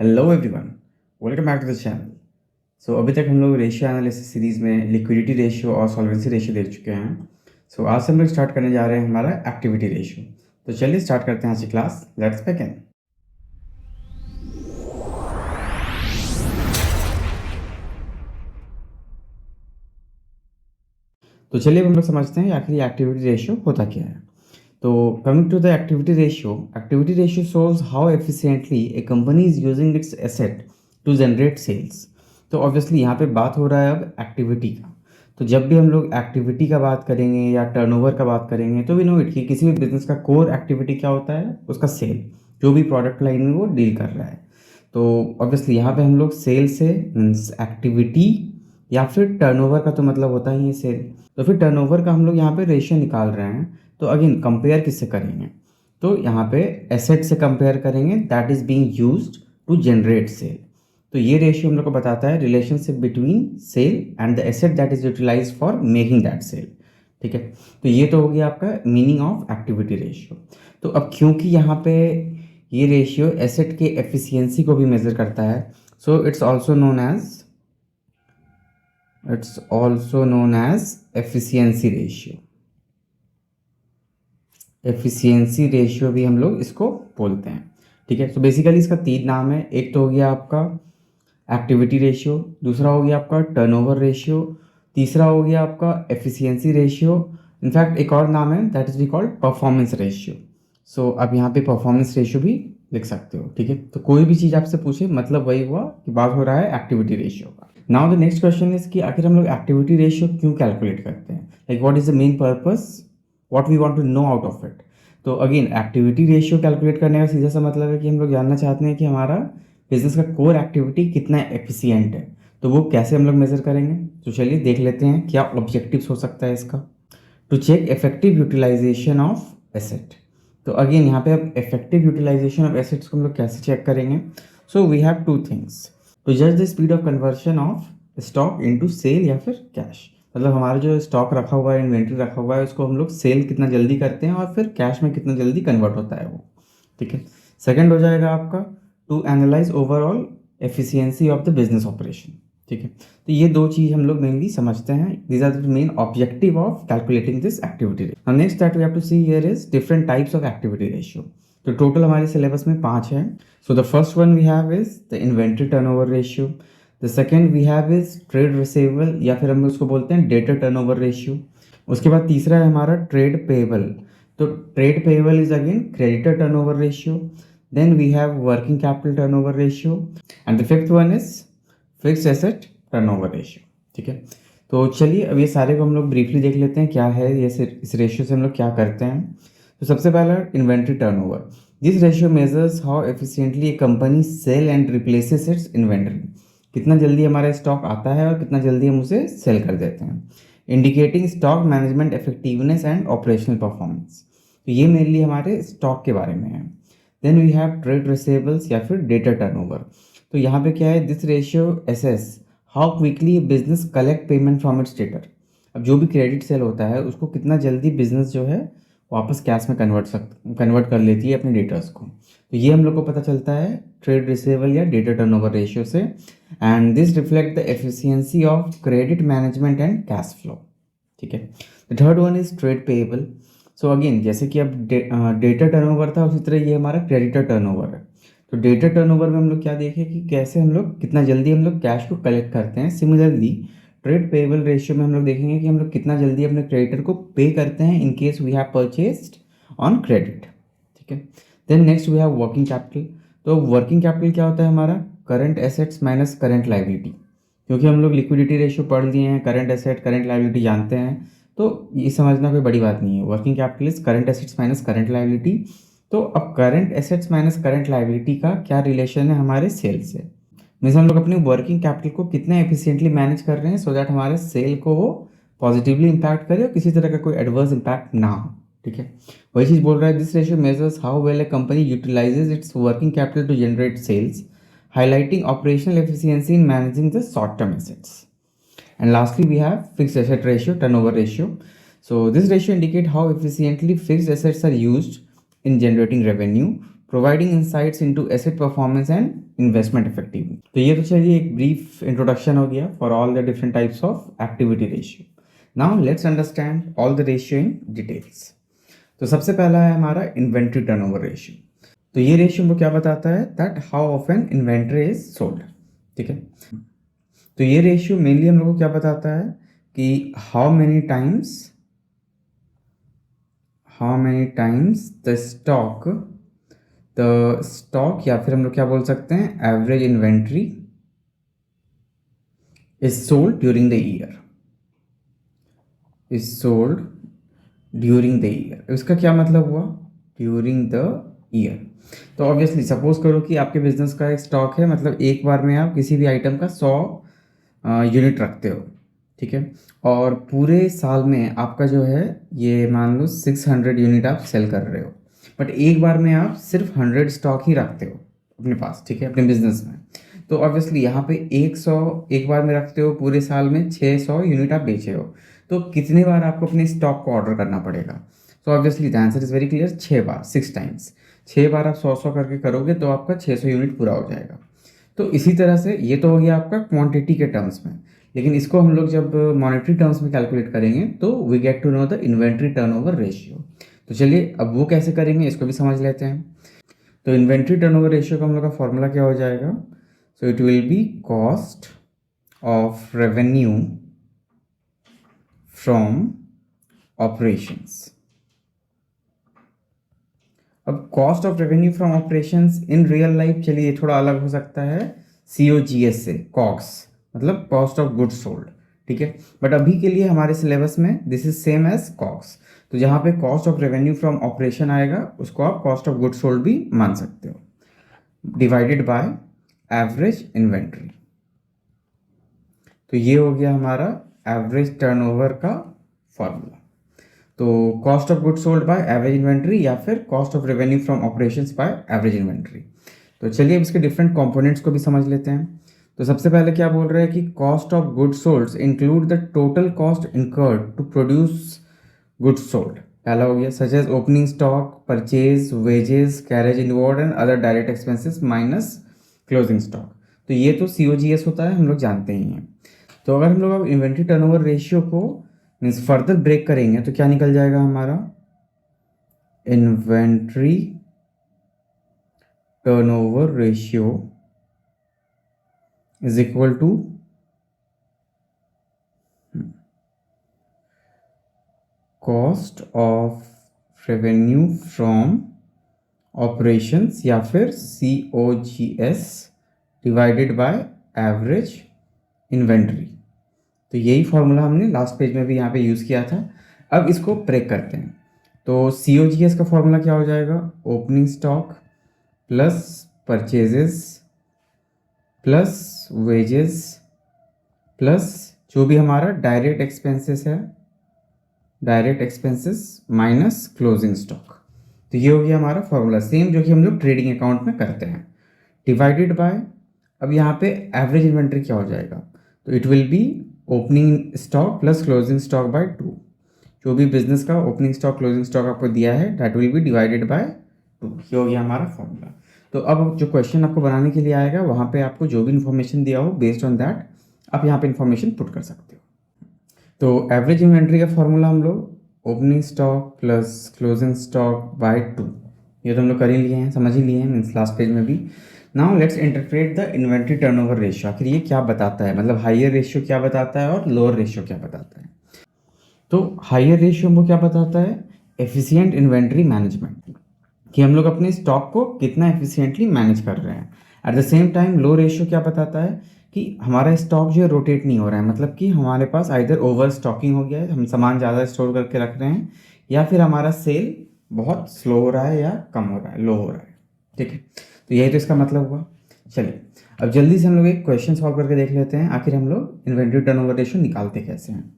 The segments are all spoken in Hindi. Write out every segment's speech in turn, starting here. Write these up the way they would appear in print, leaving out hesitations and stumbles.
Hello everyone, welcome back to the channel. अभी तक हम लोग रेशियो एनालिसिस सीरीज़ में लिक्विडिटी रेशियो और सॉल्वेंसी रेशियो देख चुके हैं। आज से हम लोग स्टार्ट करने जा रहे हैं हमारा एक्टिविटी रेशियो। तो चलिए स्टार्ट करते हैं आज की क्लास। Let's begin. तो चलिए हम लोग समझते हैं आखिर ये एक्टिविटी रेशियो होता क्या है। तो coming to the activity ratio shows how efficiently a company is using its asset to generate sales. तो ऑब्वियसली यहाँ पे बात हो रहा है अब एक्टिविटी का। तो जब भी हम लोग एक्टिविटी का बात करेंगे या टर्नओवर का बात करेंगे तो वी नो इट कि किसी भी बिजनेस का कोर एक्टिविटी क्या होता है, उसका सेल, जो भी प्रोडक्ट लाइन में वो डील कर रहा है। तो ऑब्वियसली यहाँ पे हम लोग सेल से मीन्स एक्टिविटी या फिर टर्नओवर का तो मतलब होता ही है सेल। तो फिर टर्नओवर का हम लोग यहाँ पे रेशियो निकाल रहे हैं। तो अगेन कंपेयर किससे करेंगे? तो यहाँ पे एसेट से कंपेयर करेंगे that is being used to generate sale. तो ये रेशियो हम लोग को बताता है relationship between sale and the asset that is utilize for making that sale. ठीक है, तो ये तो हो गया आपका मीनिंग ऑफ एक्टिविटी रेशियो। तो अब क्योंकि यहाँ पे ये रेशियो एसेट के एफिशिएंसी को भी मेजर करता है, so it's also known as efficiency ratio. Efficiency ratio भी हम लोग इसको बोलते हैं। ठीक है, तो बेसिकली इसका तीन नाम है। एक तो हो गया आपका एक्टिविटी रेशियो, दूसरा हो गया आपका टर्नओवर रेशियो, तीसरा हो गया आपका एफिशिएंसी रेशियो। इनफैक्ट एक और नाम है that is we called performance ratio. अब यहाँ पे परफॉर्मेंस रेशियो भी लिख सकते हो। ठीक है, तो कोई भी चीज़ आपसे पूछे मतलब वही हुआ कि बात हो रहा है एक्टिविटी रेशियो का। Now the next question is कि आखिर हम लोग एक्टिविटी रेशियो क्यों कैलकुलेट करते हैं, like what is the main purpose, what we want to know out of it. तो अगेन एक्टिविटी रेशियो कैलकुलेट करने का सीधा सा मतलब है कि हम लोग जानना चाहते हैं कि हमारा बिजनेस का कोर एक्टिविटी कितना एफिशिएंट है। तो वो कैसे हम लोग मेजर करेंगे? तो चलिए देख लेते हैं क्या ऑब्जेक्टिव्स हो सकता है इसका। To check effective utilization of asset. तो अगेन यहाँ पे अब इफेक्टिव यूटिलाइजेशन ऑफ एसेट्स को हम लोग कैसे चेक करेंगे? So we have two things to जज the speed of conversion of stock into sale या फिर कैश। मतलब हमारा जो स्टॉक रखा हुआ है, इन्वेंट्री रखा हुआ है, उसको हम लोग सेल कितना जल्दी करते हैं और फिर कैश में कितना जल्दी कन्वर्ट होता है वो। ठीक है, सेकंड हो जाएगा आपका to analyse overall efficiency of the business operation. ठीक है, तो ये दो चीज़ हम लोग मेनली समझते हैं। These are the main objective of calculating this activity ratio. Next that we have to see here is different types of activity ratio. तो टोटल हमारे सिलेबस में 5 है। So the first one we have is the inventory turnover ratio. The second we have is trade receivable या फिर हम उसको बोलते हैं डेटर टर्नओवर रेशियो। उसके बाद तीसरा है हमारा ट्रेड पेएबल। तो trade payable is again creditor turnover ratio. Then we have working capital turnover ratio and the fifth one is fixed asset turnover ratio. ठीक है, तो चलिए अब ये सारे को हम लोग ब्रीफली देख लेते हैं क्या है ये, इस रेशियो से हम लोग क्या करते हैं। तो सबसे पहला inventory turnover. This ratio measures how efficiently a company sell and replaces its inventory. कितना जल्दी हमारा स्टॉक आता है और कितना जल्दी हम उसे सेल कर देते हैं। Indicating stock management effectiveness and operational performance. तो ये मेनली हमारे स्टॉक के बारे में है। Then we have trade receivables या फिर डेटा टर्नओवर। तो यहाँ पे क्या है, this ratio assess how quickly business collect payment from its debtor. अब जो भी क्रेडिट सेल होता है उसको कितना जल्दी बिजनेस जो है वापस कैश में कन्वर्ट कर लेती है अपने डेटर्स को। तो ये हम लोग को पता चलता है ट्रेड रिसीवेबल या डेटा टर्नओवर रेशियो से। And this reflect the efficiency of credit management and cash flow. ठीक है, the third one is trade payable. So again जैसे कि अब डेटा टर्नओवर था, उसी तरह ये हमारा क्रेडिटर टर्नओवर है। तो डेटा टर्नओवर में हम लोग क्या देखें कि कैसे हम लोग कितना जल्दी हम लोग कैश को कलेक्ट करते हैं। सिमिलरली ट्रेड पेएबल रेशियो में हम लोग देखेंगे कि हम लोग कितना जल्दी अपने क्रेडिटर को पे करते हैं in case we have purchased on credit. ठीक है, then next we have working capital. तो वर्किंग कैपिटल क्या होता है हमारा? Current assets minus current liability. क्योंकि हम लोग लिक्विडिटी रेशियो पढ़ लिए हैं, करंट एसेट करंट लाइबिलिटी जानते हैं, तो ये समझना कोई बड़ी बात नहीं है। Working capital is current assets minus current liability. तो अब current assets minus current liability का क्या रिलेशन है हमारे सेल से? मीन्स हम लोग अपनी वर्किंग कैपिटल को कितना एफिशिएंटली मैनेज कर रहे हैं सो दैट हमारे सेल को वो पॉजिटिवली इंपैक्ट करे और किसी तरह का कोई एडवर्स इंपैक्ट ना हो। ठीक है, वही चीज़ बोल रहा है, this ratio measures how well a company utilizes its working capital to generate sales, highlighting operational efficiency in managing the short-term assets. And lastly, we have fixed asset ratio, turnover ratio. So this ratio indicate how efficiently fixed assets are used in generating revenue, providing insights into asset performance and investment effectively. तो ये तो चलिए एक ब्रीफ इंट्रोडक्शन हो गया for all the different types of activity ratio. Now let's understand all the ratio in details. तो सबसे पहला है हमारा इन्वेंट्री टर्नओवर रेशियो। तो ये रेशियो हमको क्या बताता है, that how often inventory is sold. ठीक है, तो ये रेशियो मेनली हम लोग को क्या बताता है कि how many times the stock या फिर हम लोग क्या बोल सकते हैं, average inventory is sold during the year, इसका क्या मतलब हुआ, ड्यूरिंग द ईयर। तो ऑब्वियसली सपोज करो कि आपके बिजनेस का एक स्टॉक है, मतलब एक बार में आप किसी भी आइटम का 100 यूनिट रखते हो, ठीक है, और पूरे साल में आपका जो है ये मान लो 600 यूनिट आप सेल कर रहे हो, बट एक बार में आप सिर्फ 100 स्टॉक ही रखते हो अपने पास, ठीक है, अपने बिजनेस में। तो ऑब्वियसली यहाँ पे 100 एक बार में रखते हो, पूरे साल में 600 यूनिट आप बेचे हो, तो कितने बार आपको अपने स्टॉक को ऑर्डर करना पड़ेगा। So obviously the answer is very clear, 6 bar, 6 times. 6 बार आप 100 करके करोगे तो आपका 600 यूनिट पूरा हो जाएगा। तो इसी तरह से ये तो हो गया आपका क्वांटिटी के टर्म्स में, लेकिन इसको हम लोग जब मॉनेटरी टर्म्स में कैलकुलेट करेंगे तो we get to know the inventory turnover ratio. तो चलिए अब वो कैसे करेंगे इसको भी समझ लेते हैं। तो इन्वेंट्री टर्नओवर रेशियो का हम लोग का फॉर्मूला क्या हो जाएगा, so it will be cost of revenue from operations. अब cost of revenue from operations in real life, चलिए ये थोड़ा अलग हो सकता है COGS से, कॉग्स मतलब कॉस्ट ऑफ गुड्स सोल्ड, ठीक है, बट अभी के लिए हमारे सिलेबस में this is same as COGS. तो जहाँ पे cost of revenue from operation आएगा उसको आप कॉस्ट ऑफ गुड्स सोल्ड भी मान सकते हो, डिवाइडेड बाय एवरेज इन्वेंट्री। तो ये हो गया हमारा एवरेज टर्नओवर का फॉर्मूला। तो cost of goods sold by average inventory या फिर cost of revenue from operations bye average inventory. तो चलिए अब इसके डिफरेंट कंपोनेंट्स को भी समझ लेते हैं। तो सबसे पहले क्या बोल रहे हैं कि cost of goods sold include the total cost incurred to produce goods sold. पहला हो गया such as opening stock, purchase, wages, carriage inward and other direct expenses minus closing stock. तो ये तो COGS होता है, हम लोग जानते ही हैं। तो अगर हम लोग अब इन्वेंट्री टर्नओवर रेशियो को मीन्स फर्दर ब्रेक करेंगे तो क्या निकल जाएगा हमारा, inventory turnover ratio is equal to cost of revenue from operations या फिर COGS divided by average inventory. तो यही फॉर्मूला हमने लास्ट पेज में भी यहाँ पे यूज़ किया था। अब इसको ब्रेक करते हैं। तो COGS का फॉर्मूला क्या हो जाएगा, opening stock plus purchases plus wages plus जो भी हमारा डायरेक्ट एक्सपेंसेस है, direct expenses minus closing stock. तो ये हो गया हमारा फॉर्मूला, सेम जो कि हम लोग ट्रेडिंग अकाउंट में करते हैं, डिवाइडेड बाय, अब यहाँ पे एवरेज इन्वेंट्री क्या हो जाएगा, तो it will be opening stock plus closing stock by 2। जो भी बिजनेस का ओपनिंग स्टॉक क्लोजिंग स्टॉक आपको दिया है that will be divided by 2। ये हो गया हमारा फॉर्मूला। तो अब जो क्वेश्चन आपको बनाने के लिए आएगा वहाँ पे आपको जो भी इन्फॉर्मेशन दिया हो बेस्ड ऑन दैट आप यहाँ पे इन्फॉर्मेशन पुट कर सकते हो। तो एवरेज इन्वेंट्री का फॉर्मूला हम लोग opening stock plus closing stock by 2, ये तो हम लोग कर ही लिए हैं, समझ ही लिए हैं मीन्स लास्ट पेज में भी। Now let's interpret the inventory turnover ratio, आखिर ये क्या बताता है, मतलब हायर रेशियो क्या बताता है और लोअर रेशियो क्या बताता है। तो हायर रेशियो वो क्या बताता है, एफिशिएंट इन्वेंट्री मैनेजमेंट, कि हम लोग अपने स्टॉक को कितना एफिशिएंटली मैनेज कर रहे हैं। At the same time low ratio क्या बताता है कि हमारा स्टॉक जो है रोटेट नहीं हो रहा है, मतलब कि हमारे पास आइदर ओवर स्टॉकिंग हो गया है, हम सामान ज़्यादा स्टोर करके रख रहे हैं, या फिर हमारा सेल बहुत स्लो हो रहा है या कम हो रहा है, लो हो रहा है, ठीक है। तो यही तो इसका मतलब हुआ। चलिए अब जल्दी से हम लोग एक क्वेश्चन सॉल्व करके देख लेते हैं आखिर हम लोग इन्वेंट्री टर्नओवर रेशियो निकालते कैसे हैं।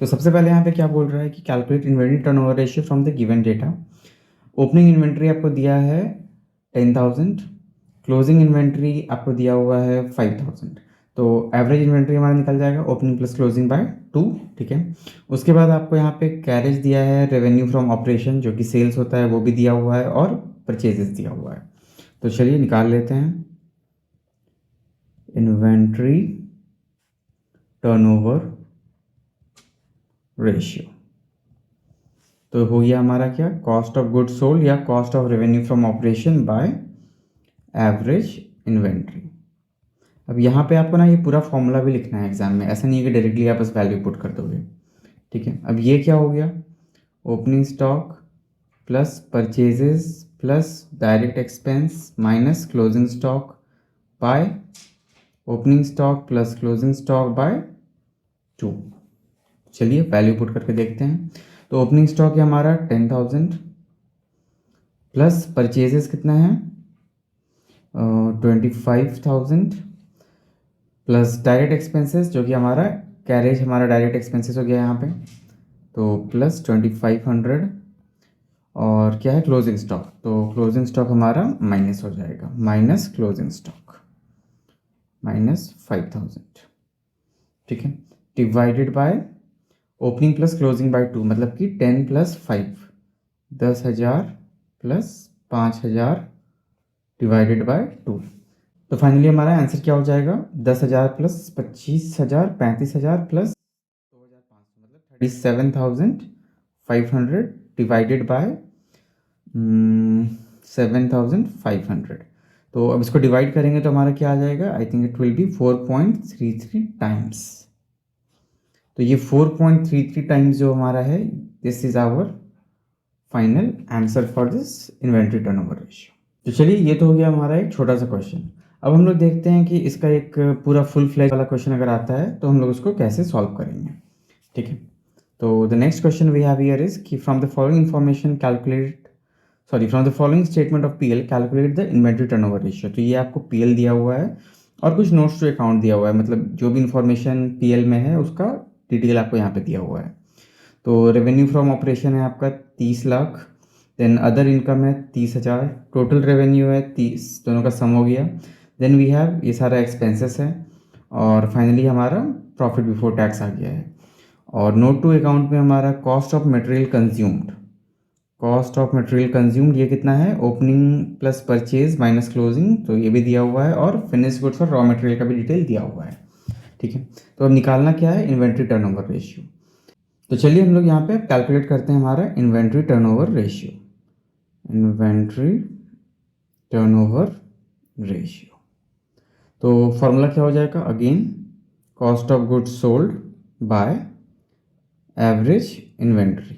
तो सबसे पहले यहाँ पे क्या बोल रहा है कि calculate inventory turnover ratio from the given data. Opening inventory आपको दिया है 10,000, क्लोजिंग इन्वेंट्री आपको दिया हुआ है 5,000। तो एवरेज इन्वेंट्री हमारा निकल जाएगा ओपनिंग प्लस क्लोजिंग बाय 2, ठीक है। उसके बाद आपको यहाँ पे कैरेज दिया है, रेवेन्यू फ्रॉम ऑपरेशन जो कि सेल्स होता है वो भी दिया हुआ है, और परचेजेस दिया हुआ है। तो चलिए निकाल लेते हैं। इन्वेंट्री टर्नओवर रेशियो तो हो गया हमारा क्या, कॉस्ट ऑफ गुड्स सोल्ड या cost of revenue from operation bye average inventory. अब यहाँ पे आपको ना ये पूरा फॉर्मूला भी लिखना है एग्जाम में, ऐसा नहीं है कि डायरेक्टली आप बस वैल्यू पुट कर दोगे। ठीक है, अब ये क्या हो गया, opening stock plus purchases plus direct expense minus closing stock by opening stock plus closing stock by 2। चलिए वैल्यू पुट करके देखते हैं। तो ओपनिंग स्टॉक है हमारा 10,000 प्लस परचेजेस कितना है 25,000 प्लस डायरेक्ट एक्सपेंसेस जो कि हमारा कैरेज हमारा डायरेक्ट एक्सपेंसेस हो गया यहाँ पे, तो प्लस 2500 और क्या है क्लोजिंग स्टॉक, तो क्लोजिंग स्टॉक हमारा माइनस हो जाएगा, माइनस क्लोजिंग स्टॉक माइनस 5,000। ठीक है, divided by opening plus closing by 2 मतलब कि 10 प्लस 5 10,000 प्लस 5,000 डिवाइडेड बाय 2। तो फाइनली हमारा आंसर क्या हो जाएगा, 10,000 प्लस 25,000 35,000 प्लस 2,500 मतलब 37,500 डिवाइडेड बाय 7,500। तो अब इसको डिवाइड करेंगे तो हमारा क्या आ जाएगा, I think it will be 4.33 times. तो ये 4.33 टाइम्स जो हमारा है, this is our final answer for this inventory turnover ratio. तो चलिए ये तो हो गया हमारा एक छोटा सा क्वेश्चन। अब हम लोग देखते हैं कि इसका एक पूरा फुल फ्लैज वाला क्वेश्चन अगर आता है तो हम लोग उसको कैसे सॉल्व करेंगे। ठीक है, तो the next question we have here is कि from the following information from the following statement of PL calculate the inventory turnover ratio. तो ये आपको पीएल दिया हुआ है और कुछ नोट्स टू अकाउंट दिया हुआ है, मतलब जो भी इन्फॉर्मेशन पीएल में है उसका डिटेल आपको यहाँ पे दिया हुआ है। तो रेवेन्यू फ्रॉम ऑपरेशन है आपका 30 लाख, देन अदर इनकम है 30,000, टोटल रेवेन्यू है 30, दोनों का सम हो गया। देन वी हैव ये सारा एक्सपेंसेस है और फाइनली हमारा प्रॉफिट बिफोर टैक्स आ गया है। और नोट टू अकाउंट में हमारा cost of material consumed, cost of material consumed ये कितना है, opening plus purchase minus closing, तो ये भी दिया हुआ है और फिनिश गुड्स और रॉ मटेरियल का भी डिटेल दिया हुआ है। ठीक है, तो अब निकालना क्या है, इन्वेंट्री टर्नओवर रेशियो। तो चलिए हम लोग यहाँ पे कैलकुलेट करते हैं हमारा inventory turnover ratio, inventory turnover ratio. तो फॉर्मूला क्या हो जाएगा, again cost of goods sold by average inventory.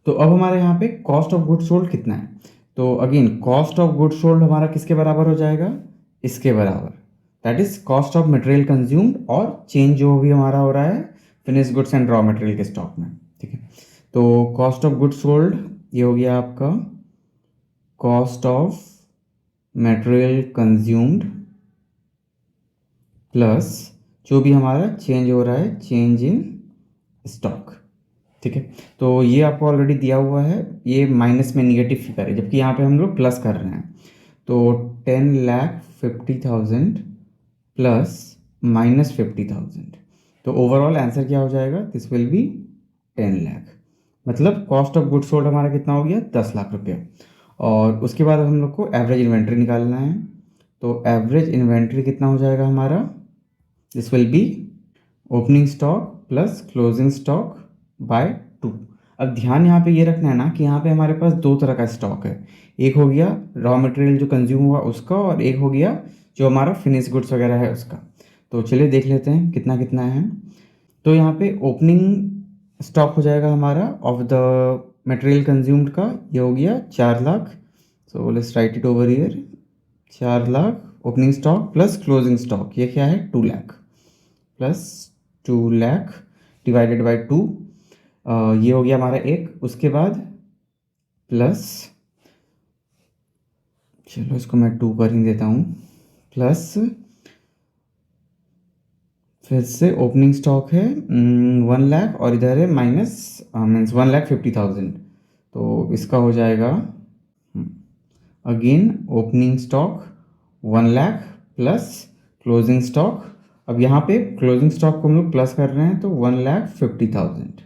तो अब हमारे यहाँ पे कॉस्ट ऑफ गुड्स सोल्ड कितना है, तो again cost of goods sold हमारा किसके बराबर हो जाएगा, इसके बराबर, that is cost of material consumed और चेंज जो भी हमारा हो रहा है finish goods and raw material के स्टॉक में। ठीक है, तो कॉस्ट ऑफ गुड्स सोल्ड ये हो गया आपका cost of material consumed plus जो भी हमारा चेंज हो रहा है चेंज इन स्टॉक। ठीक है, तो ये आपको ऑलरेडी दिया हुआ है, ये माइनस में निगेटिव फिगर है जबकि यहाँ पे हम लोग प्लस कर रहे हैं। तो 10,50,000 प्लस माइनस 50,000, तो ओवरऑल आंसर क्या हो जाएगा, दिस विल बी 10 लाख, मतलब कॉस्ट ऑफ गुड्स सोल्ड हमारा कितना हो गया 10 लाख रुपये। और उसके बाद हम लोग को एवरेज इन्वेंट्री निकालना है, तो एवरेज इन्वेंट्री कितना हो जाएगा हमारा, this will be opening stock plus closing stock by 2। अब ध्यान यहाँ पे ये रखना है ना कि यहाँ पे हमारे पास दो तरह का स्टॉक है, एक हो गया रॉ मटेरियल जो कंज्यूम हुआ उसका और एक हो गया जो हमारा फिनिश गुड्स वगैरह है उसका। तो चलिए देख लेते हैं कितना कितना है। तो यहाँ पे ओपनिंग स्टॉक हो जाएगा हमारा ऑफ द मटेरियल कंज्यूम्ड का, ये हो गया 4 lakh, so let's write it over here, 4 lakh opening stock plus closing stock ये क्या है 2 lakh, plus 2 lakh divided by 2, ये हो गया हमारा एक। उसके बाद प्लस, चलो इसको मैं 2 कर ही देता हूँ, प्लस फिर से ओपनिंग स्टॉक है 1 लाख और इधर है माइनस मीन्स 1,50,000, तो इसका हो जाएगा again opening stock 1 lakh plus closing stock, अब यहाँ पे क्लोजिंग स्टॉक को हम लोग प्लस कर रहे हैं तो 1,50,000।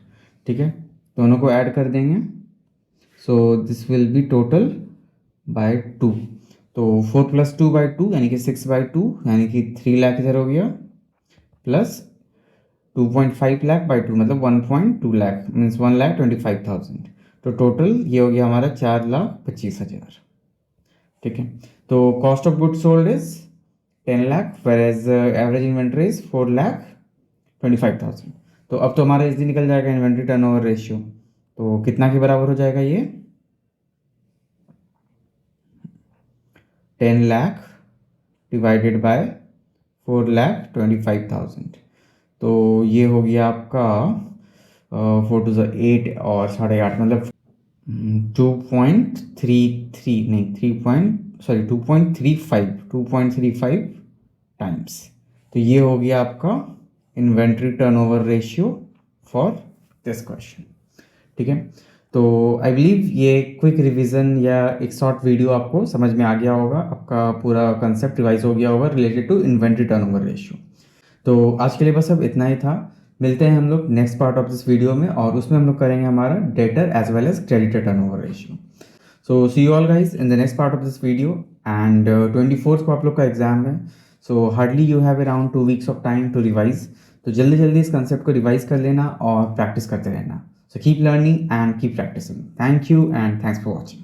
ठीक है, दोनों को ऐड कर देंगे, so this will be total by 2, तो 4+2/2 यानी कि 6/2 यानी कि 3 लाख इधर हो गया, प्लस 2.5 लाख बाई 2 मतलब 1.2 लाख मीन्स 1,25,000। तो टोटल ये हो गया हमारा 4,25,000। ठीक है, तो cost of good sold is 10 lakh, whereas average inventory is 4,25,000। तो अब तो हमारा इजी निकल जाएगा इन्वेंट्री टर्नओवर रेशियो। तो कितना के बराबर हो जाएगा ये? 10 लाख डिवाइडेड बाय 4,25,000। तो ये हो गया आपका 4 to 8 और 8.5 मतलब 2.33 नहीं 2.35 टाइम्स। तो ये हो गया आपका inventory turnover ratio for this question. ठीक है, तो आई बिलीव ये क्विक रिवीजन या एक शॉर्ट वीडियो आपको समझ में आ गया होगा, आपका पूरा कंसेप्ट रिवाइज हो गया होगा related to inventory turnover ratio. तो आज के लिए बस अब इतना ही था। मिलते हैं हम लोग next part of this video में, और उसमें हम लोग करेंगे हमारा debtor as well as creditor turnover ratio. So see you all guys in the next part of this video. And 24 को आप लोग का एग्जाम है, so hardly you have around 2 weeks of time to revise. तो जल्दी जल्दी इस कंसेप्ट को रिवाइज कर लेना और प्रैक्टिस करते रहना। So keep learning and keep practicing. Thank you and thanks for watching.